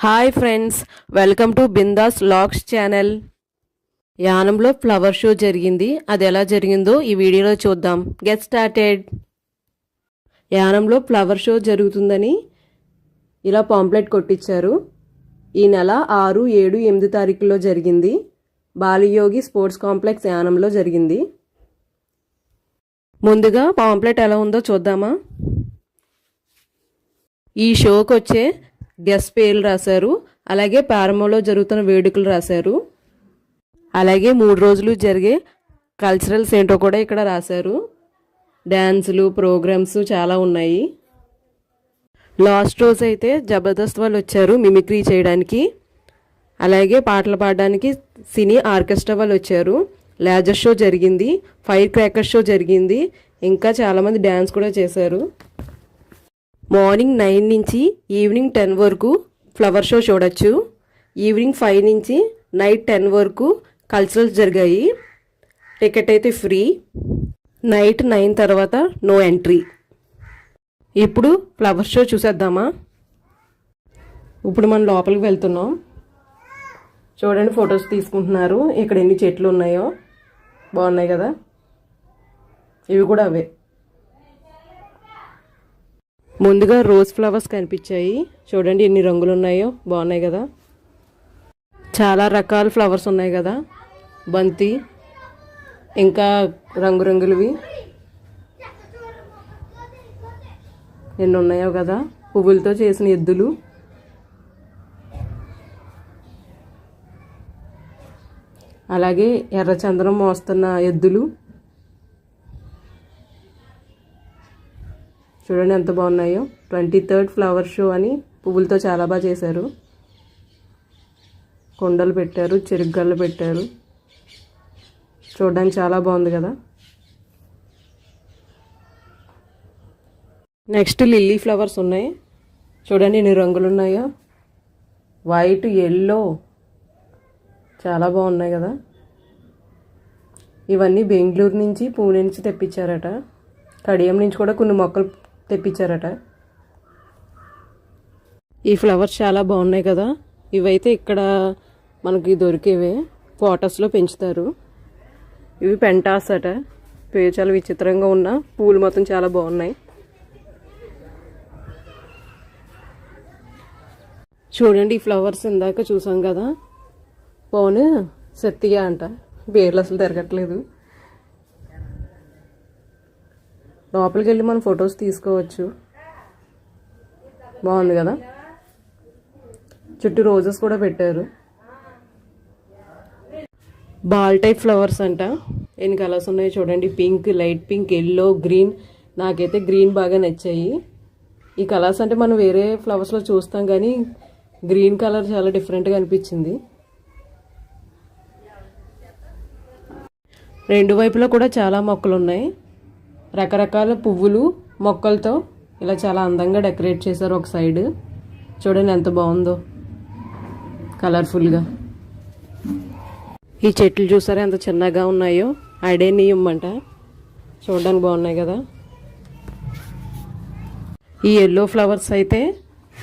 Hi friends, welcome to Bindaas logs channel. యానంలో flower show జరిగింది. అది ఎలా జరిగిందో ఈ వీడియోలో చూద్దాం. Get started. యానంలో ఫ్లవర్ షో జరుగుతుందని ఇలా పాంప్లెట్ కొట్టించారు. ఈ నెల 6, 7, 8 తారీఖుల్లో జరిగింది. బాలయోగి స్పోర్ట్స్ కాంప్లెక్స్ యానంలో జరిగింది. ముందుగా పాంప్లెట్ ఎలా ఉందో చూద్దామా. ఈ షోకి వచ్చే గెస్ట్ పేర్లు రాశారు. అలాగే ప్రారంభంలో జరుగుతున్న వేడుకలు రాశారు. అలాగే 3 రోజులు జరిగే కల్చరల్స్ ఏంటో కూడా ఇక్కడ రాశారు. డ్యాన్సులు, ప్రోగ్రామ్స్ చాలా ఉన్నాయి. లాస్ట్ రోజు అయితే జబర్దస్త్ వాళ్ళు వచ్చారు మిమిక్రీ చేయడానికి. అలాగే పాటలు పాడడానికి సినీ ఆర్కెస్ట్రా వాళ్ళు వచ్చారు. లేజర్ షో జరిగింది, ఫైర్ క్రాకర్ షో జరిగింది. ఇంకా చాలామంది డ్యాన్స్ కూడా చేశారు. మార్నింగ్ 9 నుంచి ఈవినింగ్ 10 వరకు ఫ్లవర్ షో చూడొచ్చు. ఈవినింగ్ 5 నుంచి నైట్ 10 వరకు కల్చరల్స్ జరిగాయి. టికెట్ అయితే ఫ్రీ. నైట్ 9 తర్వాత నో ఎంట్రీ. ఇప్పుడు ఫ్లవర్ షో చూసేద్దామా. ఇప్పుడు మనం లోపలికి వెళ్తున్నాం. చూడండి, ఫొటోస్ తీసుకుంటున్నారు. ఇక్కడ ఎన్ని చెట్లు ఉన్నాయో బాగున్నాయి కదా. ఇవి కూడా అవే. ముందుగా రోజ్ ఫ్లవర్స్ కనిపించాయి. చూడండి ఎన్ని రంగులు ఉన్నాయో, బాగున్నాయి కదా. చాలా రకాల ఫ్లవర్స్ ఉన్నాయి కదా. బంతి, ఇంకా రంగురంగులవి ఎన్ని ఉన్నాయో కదా. పువ్వులతో చేసిన ఎద్దులు, అలాగే ఎర్రచందనం మోస్తున్న ఎద్దులు. చూడండి ఎంత బాగున్నాయో. 23rd ఫ్లవర్ షో అని పువ్వులతో చాలా బాగా చేశారు. కొండలు పెట్టారు, చెరుగ్గళ్ళు పెట్టారు. చూడడానికి చాలా బాగుంది కదా. నెక్స్ట్ లిల్లీ ఫ్లవర్స్ ఉన్నాయి. చూడండి ఎన్ని రంగులు ఉన్నాయో. వైట్, ఎల్లో చాలా బాగున్నాయి కదా. ఇవన్నీ బెంగళూరు నుంచి, పూణే నుంచి తెప్పించారట. కడియం నుంచి కూడా కొన్ని మొక్కలు తెప్పించారట. ఈ ఫ్లవర్స్ చాలా బాగున్నాయి కదా. ఇవైతే ఇక్కడ మనకి దొరికేవే, పోటస్లో పెంచుతారు. ఇవి పెంటాస్ అట. పేరు చాలా విచిత్రంగా ఉన్న పూలు మొత్తం చాలా బాగున్నాయి. చూడండి ఈ ఫ్లవర్స్ ఇందాక చూసాం కదా. పౌను సత్తిగా అంట. పేర్లు అసలు తిరగట్లేదు. లోపలికి వెళ్ళి మనం ఫొటోస్ తీసుకోవచ్చు. బాగుంది కదా. చుట్టూ రోజెస్ కూడా పెట్టారు. బాల్ టైప్ ఫ్లవర్స్ అంట. ఎన్ని కలర్స్ ఉన్నాయో చూడండి. Pink, light pink, yellow, green. నాకైతే గ్రీన్ బాగా నచ్చాయి. ఈ కలర్స్ అంటే మనం వేరే ఫ్లవర్స్లో చూస్తాం కానీ గ్రీన్ కలర్ చాలా డిఫరెంట్గా అనిపించింది. రెండు వైపులా కూడా చాలా మొక్కలు ఉన్నాయి. రకరకాల పువ్వులు, మొక్కలతో ఇలా చాలా అందంగా డెకరేట్ చేశారు. ఒక సైడ్ చూడండి ఎంత బాగుందో, కలర్ఫుల్గా. ఈ చెట్లు చూసారా ఎంత చిన్నగా ఉన్నాయో. అడేనియం అంట. చూడడానికి బాగున్నాయి కదా. ఈ ఎల్లో ఫ్లవర్స్ అయితే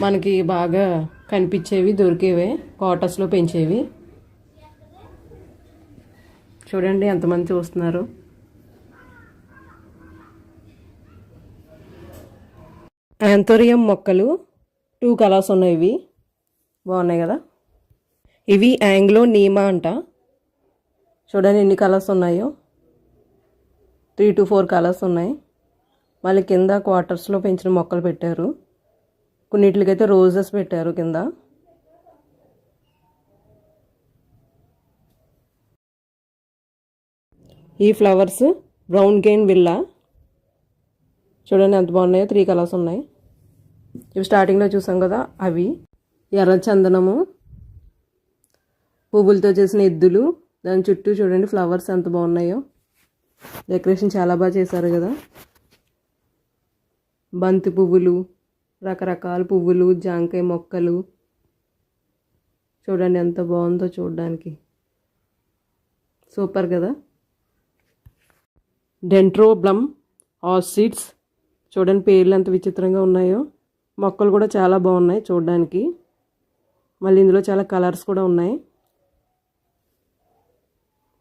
మనకి బాగా కనిపించేవి, దొరికేవే, కాటస్లో పెంచేవి. చూడండి ఎంతమంది చూస్తున్నారు. యాంథోరియం మొక్కలు 2 కలర్స్ ఉన్నాయి. ఇవి బాగున్నాయి కదా. ఇవి యాంగ్లో నీమా అంట. చూడండి ఎన్ని కలర్స్ ఉన్నాయో. 3 to 4 కలర్స్ ఉన్నాయి. మళ్ళీ కింద క్వార్టర్స్లో పెంచిన మొక్కలు పెట్టారు. కొన్నిటికైతే రోజెస్ పెట్టారు కింద. ఈ ఫ్లవర్స్ బ్రౌన్ గెయిన్ విల్లా. చూడండి ఎంత బాగున్నాయో. 3 కలర్స్ ఉన్నాయి. ఇవి స్టార్టింగ్లో చూసాం కదా అవి. ఎర్ర చందనము, పువ్వులతో చేసిన ఎద్దులు, దాని చుట్టూ చూడండి ఫ్లవర్స్ ఎంత బాగున్నాయో. డెకరేషన్ చాలా బాగా చేశారు కదా. బంతి పువ్వులు, రకరకాల పువ్వులు, జాంకాయ మొక్కలు. చూడండి ఎంత బాగుందో చూడడానికి. సూపర్ కదా. డెండ్రోబ్లమ్ ఆర్సిడ్స్. చూడండి పేర్లు ఎంత విచిత్రంగా ఉన్నాయో. మొక్కలు కూడా చాలా బాగున్నాయి చూడడానికి. మళ్ళీ ఇందులో చాలా కలర్స్ కూడా ఉన్నాయి.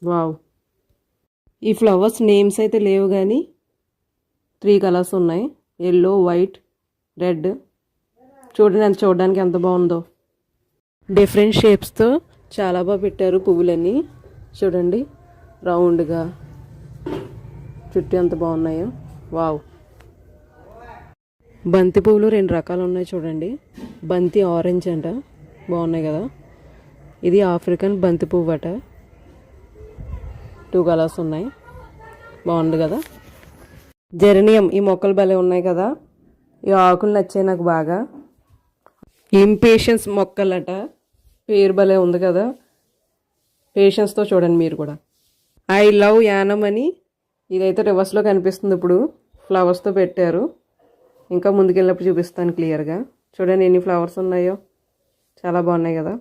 వావ్, ఈ ఫ్లవర్స్ నేమ్స్ అయితే లేవు కానీ 3 కలర్స్ ఉన్నాయి, ఎల్లో, వైట్, రెడ్. చూడడానికి ఎంత బాగుందో. డిఫరెంట్ షేప్స్తో చాలా బాగా పెట్టారు పువ్వులన్నీ. చూడండి, రౌండ్గా చుట్టూ ఎంత బాగున్నాయో. వావ్, బంతి పువ్వులు 2 రకాలు ఉన్నాయి చూడండి. బంతి ఆరెంజ్ అంట, బాగున్నాయి కదా. ఇది ఆఫ్రికన్ బంతి పువ్వు అట, 2 కలర్స్ ఉన్నాయి, బాగుంది కదా. జెరేనియం, ఈ మొక్కలు భలే ఉన్నాయి కదా. ఈ ఆకులు నచ్చాయి నాకు బాగా. ఇంపేషన్స్ మొక్కలట, పేరు భలే ఉంది కదా. పేషెన్స్తో చూడండి మీరు కూడా. ఐ లవ్ యానం అని ఇదైతే రివర్స్లో కనిపిస్తుంది. ఇప్పుడు ఫ్లవర్స్తో పెట్టారు. ఇంకా ముందుకెళ్ళినప్పుడు చూపిస్తాను క్లియర్గా. చూడండి ఎన్ని ఫ్లవర్స్ ఉన్నాయో, చాలా బాగున్నాయి కదా.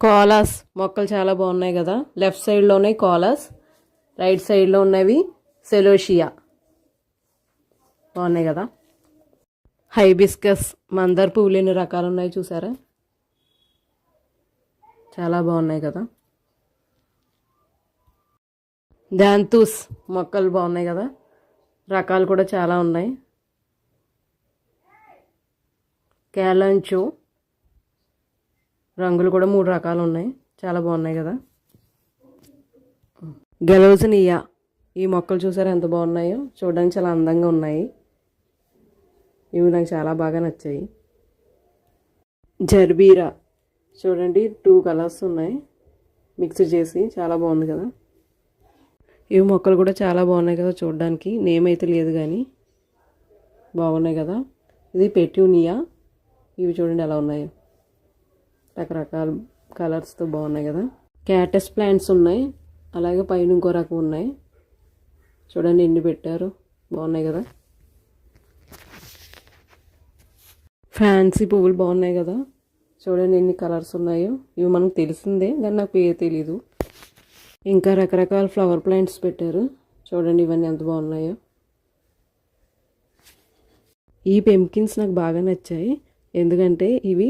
కోలాస్ మొక్కలు చాలా బాగున్నాయి కదా. లెఫ్ట్ సైడ్లో ఉన్నాయి కోలాస్, రైట్ సైడ్లో ఉన్నవి సెలోషియా, బాగున్నాయి కదా. హైబిస్కస్, మందార పువ్వులు ఎన్ని రకాలు ఉన్నాయి చూసారా, చాలా బాగున్నాయి కదా. డాంతూస్ మొక్కలు బాగున్నాయి కదా, రకాలు కూడా చాలా ఉన్నాయి. క్యాలంచో, రంగులు కూడా 3 రకాలు ఉన్నాయి, చాలా బాగున్నాయి కదా. గెలోజనియా, ఈ మొక్కలు చూసారా ఎంత బాగున్నాయో, చూడడానికి చాలా అందంగా ఉన్నాయి. ఇవి నాకు చాలా బాగా నచ్చాయి. జర్బీరా, చూడండి 2 కలర్స్ ఉన్నాయి మిక్స్ చేసి, చాలా బాగుంది కదా. ఇవి మొక్కలు కూడా చాలా బాగున్నాయి కదా చూడడానికి. నేమ్ అయితే లేదు కానీ బాగున్నాయి కదా. ఇది పెట్యూనియా, ఇవి చూడండి ఎలా ఉన్నాయో, రకరకాల కలర్స్తో బాగున్నాయి కదా. క్యాటస్ ప్లాంట్స్ ఉన్నాయి, అలాగే పైన ఇంకో రకం ఉన్నాయి. చూడండి ఎన్ని పెట్టారు, బాగున్నాయి కదా. ఫ్యాన్సీ పువ్వులు బాగున్నాయి కదా. చూడండి ఎన్ని కలర్స్ ఉన్నాయో. ఇవి మనకు తెలిసిందే కానీ నాకు పేరు తెలీదు. ఇంకా రకరకాల ఫ్లవర్ ప్లాంట్స్ పెట్టారు. చూడండి ఇవన్నీ ఎంత బాగున్నాయో. ఈ పెంకిన్స్ నాకు బాగా నచ్చాయి, ఎందుకంటే ఇవి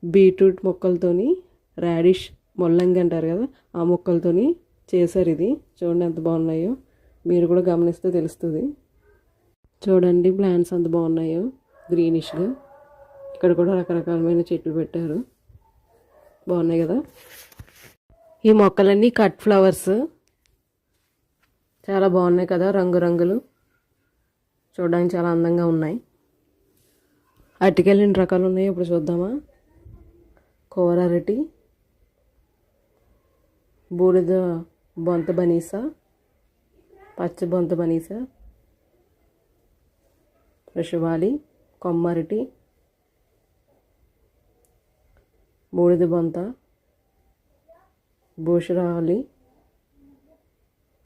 బీట్రూట్ మొక్కలతోని, రాడిష్ మొల్లంగి అంటారు కదా, ఆ మొక్కలతోని చేశారు. ఇది చూడండి ఎంత బాగున్నాయో, మీరు కూడా గమనిస్తే తెలుస్తుంది. చూడండి ప్లాంట్స్ ఎంత బాగున్నాయో, గ్రీనిష్గా. ఇక్కడ కూడా రకరకాలమైన చెట్లు పెట్టారు, బాగున్నాయి కదా. ఈ మొక్కలన్నీ కట్ ఫ్లవర్స్, చాలా బాగున్నాయి కదా, రంగురంగులు, చూడడానికి చాలా అందంగా ఉన్నాయి. అరటికాయలు 2 రకాలు ఉన్నాయి, ఇప్పుడు చూద్దామా. కోర అరటి, బూడిద బొంత బనీసా, పచ్చ బొంత బనీసా, వృషభాలి, కొమ్మరటి, బూడిద బొంత, భూషరాలి,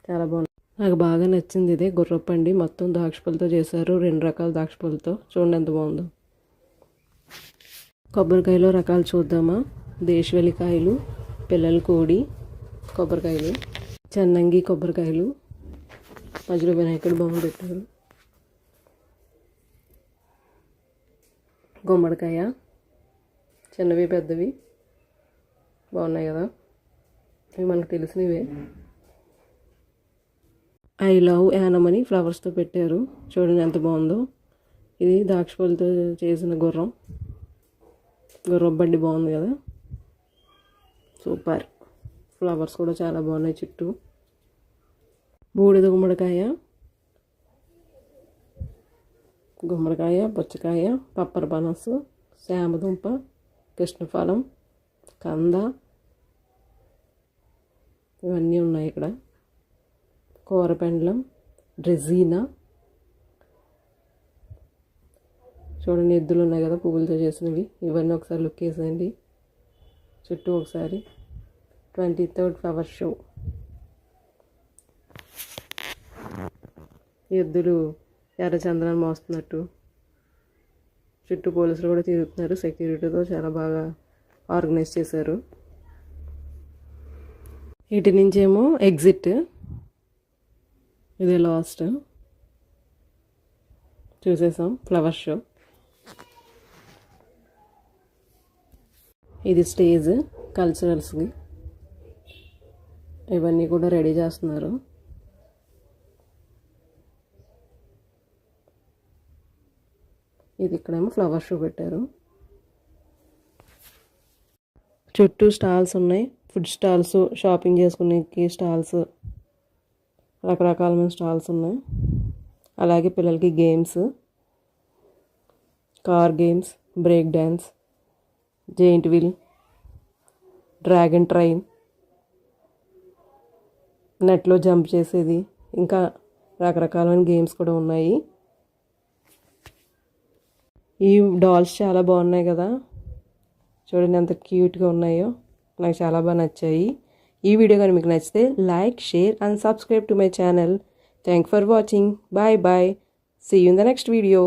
చాలా బాగుంది. నాకు బాగా నచ్చింది ఇదే గుర్రపండి, మొత్తం ద్రాక్షపళ్ళతో చేశారు, 2 రకాల ద్రాక్షపళ్ళతో. చూడండి ఎంత బాగుందో. కొబ్బరికాయలో రకాలు చూద్దామా. దేశవెల్లికాయలు, పిల్లల కోడి కొబ్బరికాయలు, చెన్నంగి కొబ్బరికాయలు, మధ్యలో వినాయకుడు బొమ్మ పెట్టారు. గుమ్మడికాయ, చిన్నవి పెద్దవి, బాగున్నాయి కదా. ఇవి మనకు తెలిసినవే. ఐ లవ్ యానం అని ఫ్లవర్స్తో పెట్టారు, చూడండి ఎంత బాగుందో. ఇది ద్రాక్షపళ్ళతో చేసిన గుర్రం బండి, బాగుంది కదా, సూపర్. ఫ్లవర్స్ కూడా చాలా బాగున్నాయి చుట్టూ. బూడిద గుమ్మడికాయ, పుచ్చకాయ, పప్పర పనసు, శామదుంప, కృష్ణఫలం, కంద, ఇవన్నీ ఉన్నాయి ఇక్కడ. కూరపెండలం, డ్రెజీనా, చూడండి ఎద్దులు ఉన్నాయి కదా పువ్వులతో చేసినవి. ఇవన్నీ ఒకసారి లుక్ వేసేయండి చుట్టూ ఒకసారి. 23rd flower show. ఎద్దులు ఎర్రచందనాన్ని మోస్తున్నట్టు, చుట్టూ పోలీసులు కూడా తిరుగుతున్నారు, సెక్యూరిటీతో చాలా బాగా ఆర్గనైజ్ చేశారు. ఇటు నుంచేమో ఎగ్జిట్, ఇదే లాస్ట్. చూసేసాం ఫ్లవర్ షో. ఇది స్టేజ్ కల్చరల్స్కి, ఇవన్నీ కూడా రెడీ చేస్తున్నారు. ఇది ఇక్కడేమో ఫ్లవర్ షో పెట్టారు. చుట్టూ స్టాల్స్ ఉన్నాయి, ఫుడ్ స్టాల్స్, షాపింగ్ చేసుకునే స్టాల్స్, రకరకాలమైన స్టాల్స్ ఉన్నాయి. అలాగే పిల్లలకి games, car games, break dance, giant wheel, dragon train, నెట్లో జంప్ చేసేది, ఇంకా రకరకాలైన గేమ్స్ కూడా ఉన్నాయి. ఈ డాల్స్ చాలా బాగున్నాయి కదా, చూడండి ఎంత క్యూట్గా ఉన్నాయో, నాకు చాలా బాగా నచ్చాయి. ఈ వీడియో కానీ మీకు నచ్చితే like, share and subscribe to my channel. Thank for watching. Bye bye. See you in the next video.